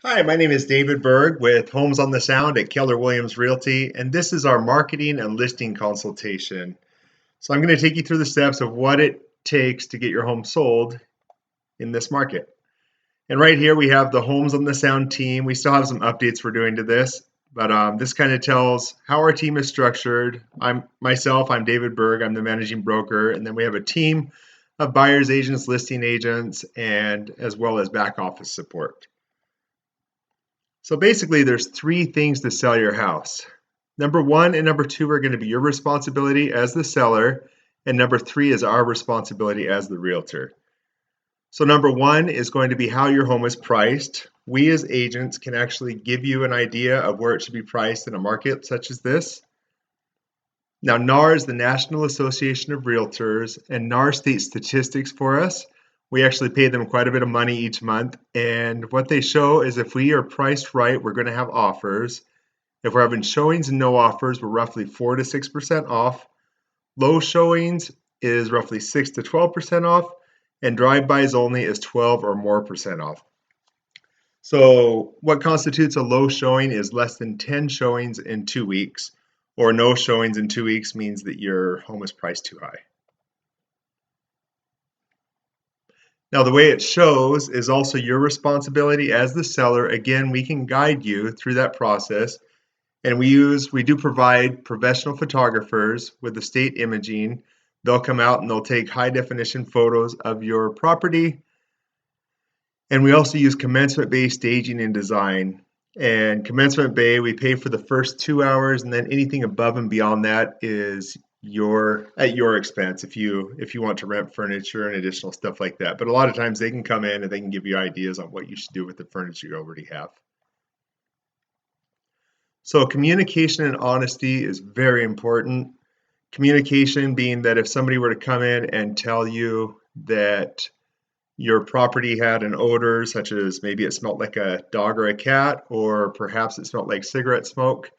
Hi, my name is David Berg with Homes on the Sound at Keller Williams Realty, and this is our marketing and listing consultation. So, I'm going to take you through the steps of what it takes to get your home sold in this market. And right here, we have the Homes on the Sound team. We still have some updates we're doing to this, but this kind of tells how our team is structured. I'm David Berg, I'm the managing broker, and then we have a team of buyers agents, listing agents, and as well as back office support. So basically, there's three things to sell your house. Number one and number two are going to be your responsibility as the seller, and number three is our responsibility as the realtor. So, number one is going to be how your home is priced. We as agents can actually give you an idea of where it should be priced in a market such as this. Now, NAR is the National Association of Realtors, and NAR states statistics for us. We actually pay them quite a bit of money each month, and what they show is if we are priced right, we're going to have offers. If we're having showings and no offers, we're roughly 4 to 6% off. Low showings is roughly 6 to 12% off, and drive-bys only is 12 or more percent off. So what constitutes a low showing is less than 10 showings in 2 weeks, or no showings in 2 weeks means that your home is priced too high. Now, the way it shows is also your responsibility as the seller. Again, we can guide you through that process. And we do provide professional photographers with the state imaging. They'll come out and they'll take high definition photos of your property. And we also use commencement bay staging and design. And commencement bay, we pay for the first 2 hours, and then anything above and beyond that is at your expense if you want to rent furniture and additional stuff like that. But a lot of times they can come in and they can give you ideas on what you should do with the furniture you already have. So communication and honesty is very important. Communication being that if somebody were to come in and tell you that your property had an odor, such as maybe it smelled like a dog or a cat, or perhaps it smelled like cigarette smoke,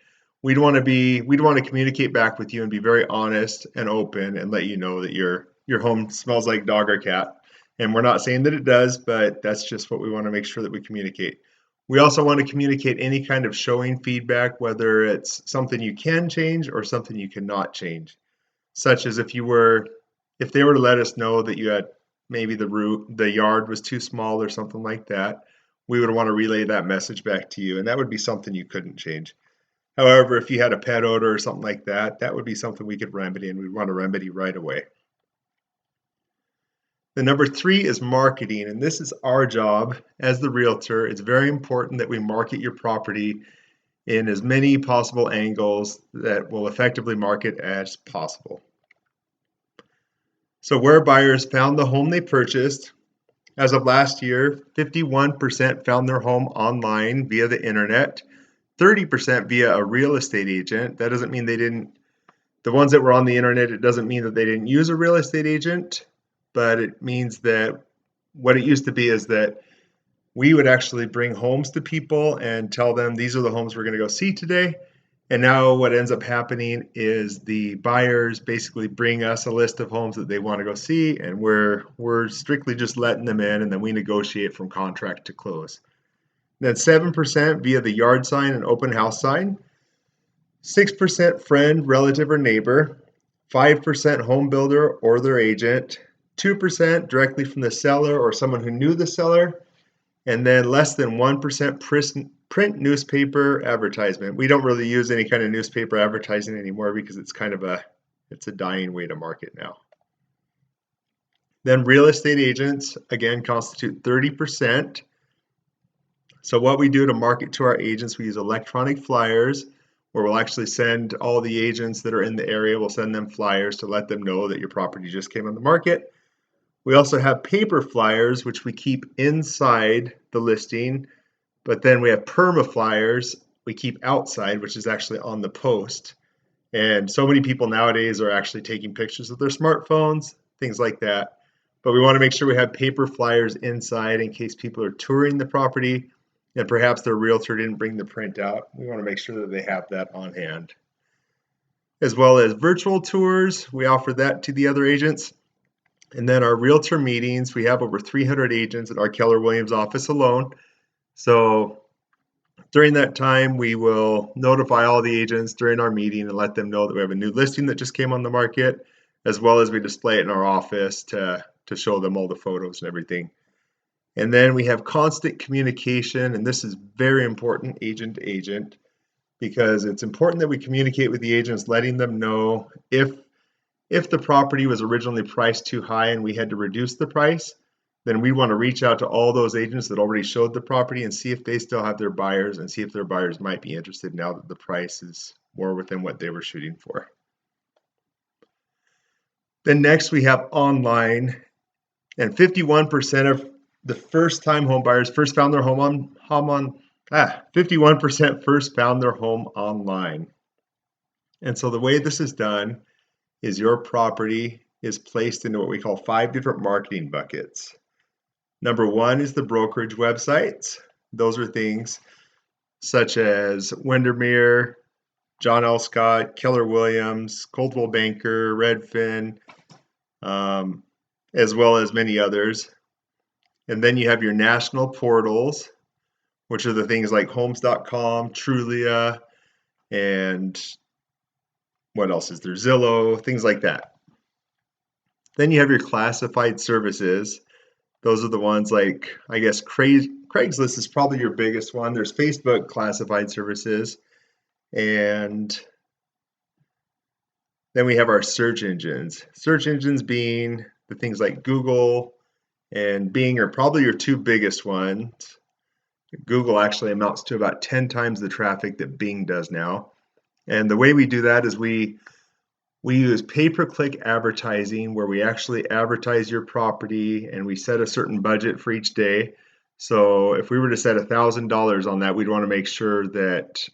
we'd want to communicate back with you and be very honest and open and let you know that your home smells like dog or cat. And we're not saying that it does, but that's just what we want to make sure that we communicate. We also want to communicate any kind of showing feedback, whether it's something you can change or something you cannot change. Such as if they were to let us know that you had maybe the yard was too small or something like that, we would want to relay that message back to you, and that would be something you couldn't change. However, if you had a pet odor or something like that, that would be something we could remedy, and we'd want to remedy right away. The number three is marketing, and this is our job as the realtor. It's very important that we market your property in as many possible angles that will effectively market as possible. So where buyers found the home they purchased, as of last year, 51% found their home online via the internet, 30% via a real estate agent. That doesn't mean the ones that were on the internet, it doesn't mean that they didn't use a real estate agent, but it means that what it used to be is that we would actually bring homes to people and tell them these are the homes we're going to go see today. And now what ends up happening is the buyers basically bring us a list of homes that they want to go see, and we're strictly just letting them in, and then we negotiate from contract to close. Then 7% via the yard sign and open house sign, 6% friend, relative, or neighbor, 5% home builder or their agent, 2% directly from the seller or someone who knew the seller, and then less than 1% print newspaper advertisement. We don't really use any kind of newspaper advertising anymore because it's a dying way to market now. Then real estate agents, again, constitute 30%. So what we do to market to our agents, we use electronic flyers, where we'll actually send all the agents that are in the area, we'll send them flyers to let them know that your property just came on the market. We also have paper flyers, which we keep inside the listing, but then we have perma flyers we keep outside, which is actually on the post. And so many people nowadays are actually taking pictures with their smartphones, things like that. But we want to make sure we have paper flyers inside in case people are touring the property and perhaps their realtor didn't bring the print out. We want to make sure that they have that on hand. As well as virtual tours, we offer that to the other agents. And then our realtor meetings, we have over 300 agents at our Keller Williams office alone. So During that time, we will notify all the agents during our meeting and let them know that we have a new listing that just came on the market, as well as we display it in our office to show them all the photos and everything. And then we have constant communication, and this is very important, agent to agent, because it's important that we communicate with the agents, letting them know if the property was originally priced too high and we had to reduce the price, then we want to reach out to all those agents that already showed the property and see if they still have their buyers and see if their buyers might be interested now that the price is more within what they were shooting for. Then next we have online, and 51% of the first-time home buyers first found their home on 51% first found their home online. And so the way this is done is your property is placed into what we call 5 different marketing buckets. Number 1 is the brokerage websites. Those are things such as Windermere, John L. Scott, Keller Williams, Coldwell Banker, Redfin, as well as many others. And then you have your national portals, which are the things like Homes.com, Trulia, and what else is there? Zillow, things like that. Then you have your classified services. Those are the ones like, I guess, Craigslist is probably your biggest one. There's Facebook classified services. And then we have our search engines. Search engines being the things like Google and Bing are probably your 2 biggest ones. Google actually amounts to about 10 times the traffic that Bing does now. And the way we do that is we use pay-per-click advertising, where we actually advertise your property and we set a certain budget for each day. So if we were to set $1,000 on that, we'd want to make sure that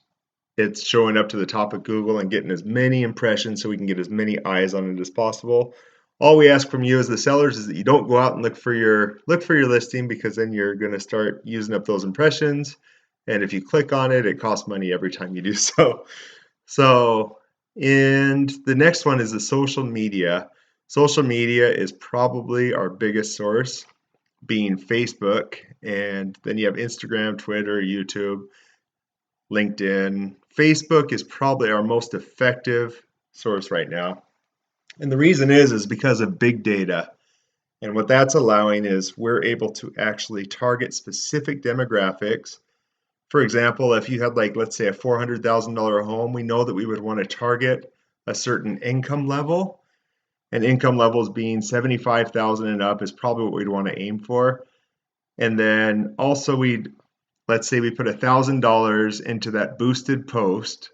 it's showing up to the top of Google and getting as many impressions so we can get as many eyes on it as possible. All we ask from you as the sellers is that you don't go out and look for your listing, because then you're going to start using up those impressions. And if you click on it, it costs money every time you do so. And the next one is the social media. Social media is probably our biggest source, being Facebook, and then you have Instagram, Twitter, YouTube, LinkedIn. Facebook is probably our most effective source right now. And the reason is because of big data. And what that's allowing is we're able to actually target specific demographics. For example, if you had, like, let's say a $400,000 home, we know that we would want to target a certain income level. And income levels being 75,000 and up is probably what we'd want to aim for. And then also let's say we put $1,000 into that boosted post.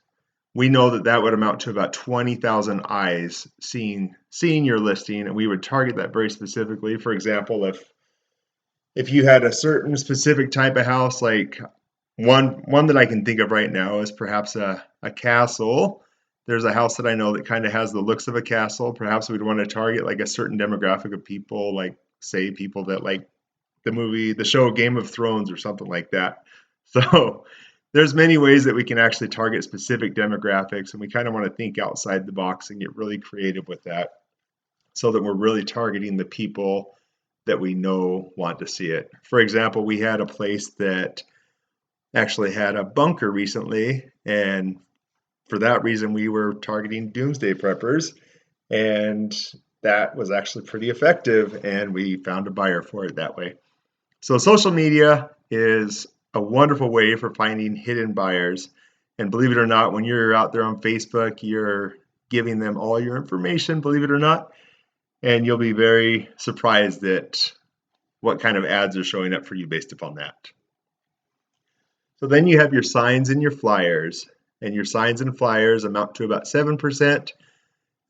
We know that that would amount to about 20,000 eyes seeing your listing, and we would target that very specifically. For example, if you had a certain specific type of house, like one that I can think of right now is perhaps a castle. There's a house that I know that kind of has the looks of a castle. Perhaps we'd want to target like a certain demographic of people, like say people that like the show Game of Thrones or something like that. So there's many ways that we can actually target specific demographics, and we kind of want to think outside the box and get really creative with that, so that we're really targeting the people that we know want to see it. For example, we had a place that actually had a bunker recently, and for that reason we were targeting doomsday preppers, and that was actually pretty effective, and we found a buyer for it that way. So social media is a wonderful way for finding hidden buyers. And believe it or not, when you're out there on Facebook, you're giving them all your information, believe it or not, and you'll be very surprised at what kind of ads are showing up for you based upon that. So then you have your signs and your flyers, and your signs and flyers amount to about 7%.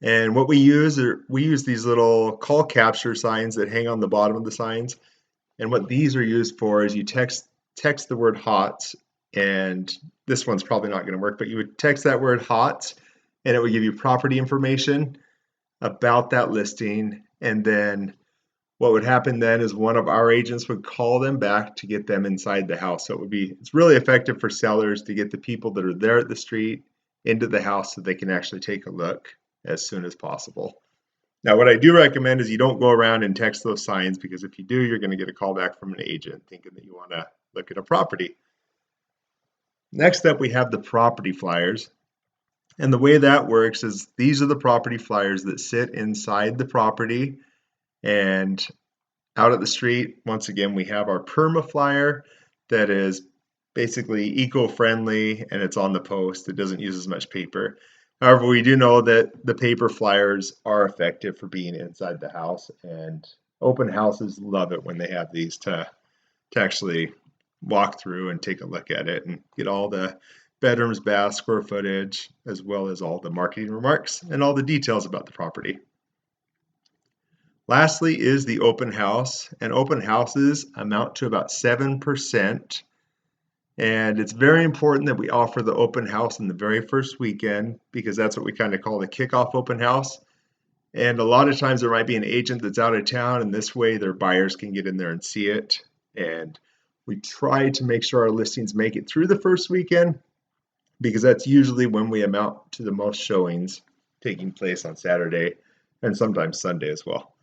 And what we use these little call capture signs that hang on the bottom of the signs. And what these are used for is you text the word HOTS, and this one's probably not going to work, but you would text that word HOTS, and it would give you property information about that listing. And then what would happen then is one of our agents would call them back to get them inside the house. So it's really effective for sellers to get the people that are there at the street into the house so they can actually take a look as soon as possible. Now, what I do recommend is you don't go around and text those signs, because if you do, you're going to get a call back from an agent thinking that you want to look at a property. Next up, we have the property flyers. And the way that works is these are the property flyers that sit inside the property and out at the street. Once again, we have our perma flyer that is basically eco-friendly and it's on the post. It doesn't use as much paper. However, we do know that the paper flyers are effective for being inside the house, and open houses love it when they have these to actually walk through and take a look at it and get all the bedrooms, baths, square footage, as well as all the marketing remarks and all the details about the property. Lastly is the open house, and open houses amount to about 7%. And it's very important that we offer the open house in the very first weekend because that's what we kind of call the kickoff open house. And a lot of times there might be an agent that's out of town, and this way their buyers can get in there and see it. And we try to make sure our listings make it through the first weekend because that's usually when we amount to the most showings taking place on Saturday and sometimes Sunday as well.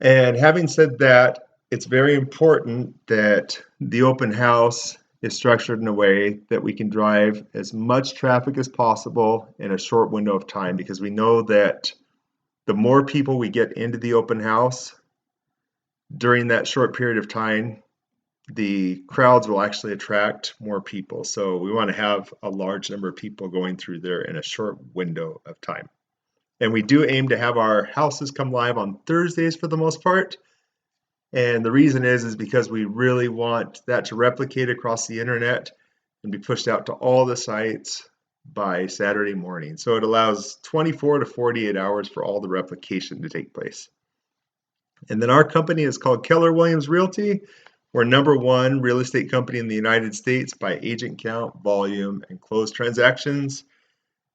And having said that, it's very important that the open house is structured in a way that we can drive as much traffic as possible in a short window of time, because we know that the more people we get into the open house during that short period of time, the crowds will actually attract more people. So we want to have a large number of people going through there in a short window of time. And we do aim to have our houses come live on Thursdays for the most part. And the reason is because we really want that to replicate across the internet and be pushed out to all the sites by Saturday morning. So it allows 24 to 48 hours for all the replication to take place. And then our company is called Keller Williams Realty. We're #1 real estate company in the United States by agent count, volume, and closed transactions.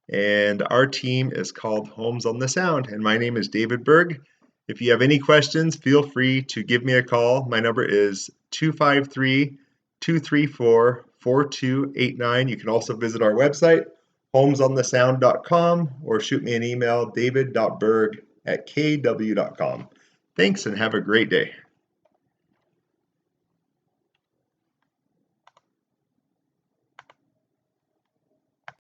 And our team is called Homes on the Sound. And my name is David Berg. If you have any questions, feel free to give me a call. My number is 253-234-4289. You can also visit our website, homesonthesound.com, or shoot me an email, david.berg@kw.com. Thanks and have a great day.